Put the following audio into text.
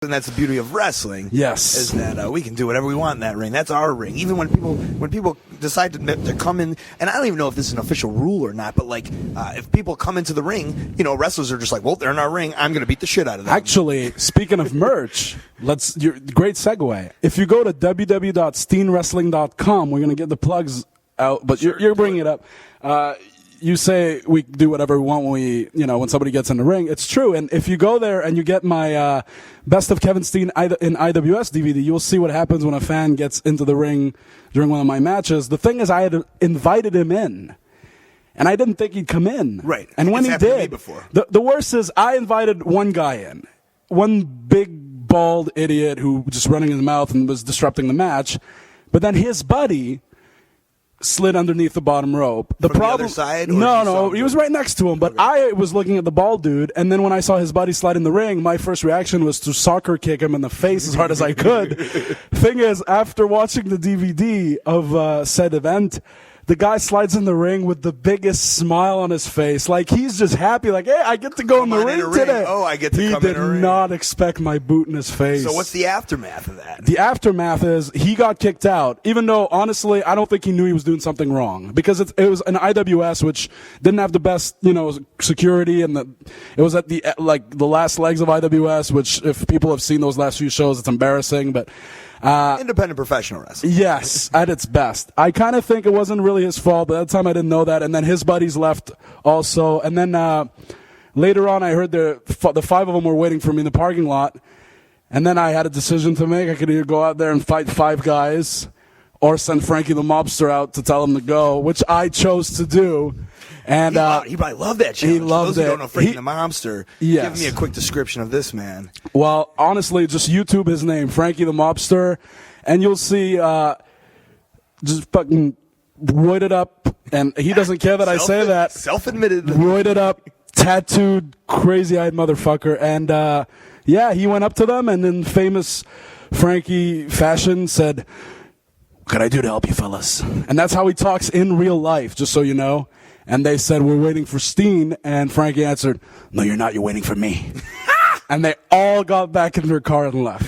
And that's the beauty of wrestling. Yes, is that we can do whatever we want in that ring. That's our ring. Even when people decide to come in, and I don't even know if this is an official rule or not, but if people come into the ring, wrestlers are just like, well, they're in our ring. I'm going to beat the shit out of them. Actually, speaking of merch, great segue. If you go to www.steenwrestling.com, we're going to get the plugs out, but you're bringing it up. You say we do whatever we want when somebody gets in the ring. It's true. And if you go there and you get my Best of Kevin Steen in IWS DVD, you'll see what happens when a fan gets into the ring during one of my matches. The thing is, I had invited him in, and I didn't think he'd come in. Right. And when he did, before. The worst is I invited one guy in, one big, bald idiot who was just running his mouth and was disrupting the match. But then his buddy slid underneath the bottom rope. From the other side? No, he was right next to him. But okay. I was looking at the bald dude, and then when I saw his buddy slide in the ring, my first reaction was to soccer kick him in the face as hard as I could. Thing is, after watching the DVD of said event, the guy slides in the ring with the biggest smile on his face. Like, he's just happy. Like, hey, I get to go in the ring today. Oh, I get to come in a ring. He did not expect my boot in his face. So what's the aftermath of that? The aftermath is he got kicked out, even though, honestly, I don't think he knew he was doing something wrong. Because it was an IWS, which didn't have the best, security. And it was at the last legs of IWS, which if people have seen those last few shows, it's embarrassing. But independent professional wrestling. Yes, at its best. I kind of think it wasn't really his fault, but at the time I didn't know that. And then his buddies left also. And then later on I heard the five of them were waiting for me in the parking lot. And then I had a decision to make. I could either go out there and fight five guys or send Frankie the Mobster out to tell him to go, which I chose to do. And he probably loved that challenge. He loved For those it. who don't know Frankie the Mobster, yes. Give me a quick description of this man. Well, honestly, just YouTube his name, Frankie the Mobster, and you'll see just fucking roided up, and he doesn't care that I say that. Self-admitted. Roided up, tattooed, crazy-eyed motherfucker. And, he went up to them, and in famous Frankie fashion said, "What can I do to help you fellas?" And that's how he talks in real life, just so you know. And they said, "We're waiting for Steen." And Frankie answered, "No, you're not. You're waiting for me." And they all got back in their car and left.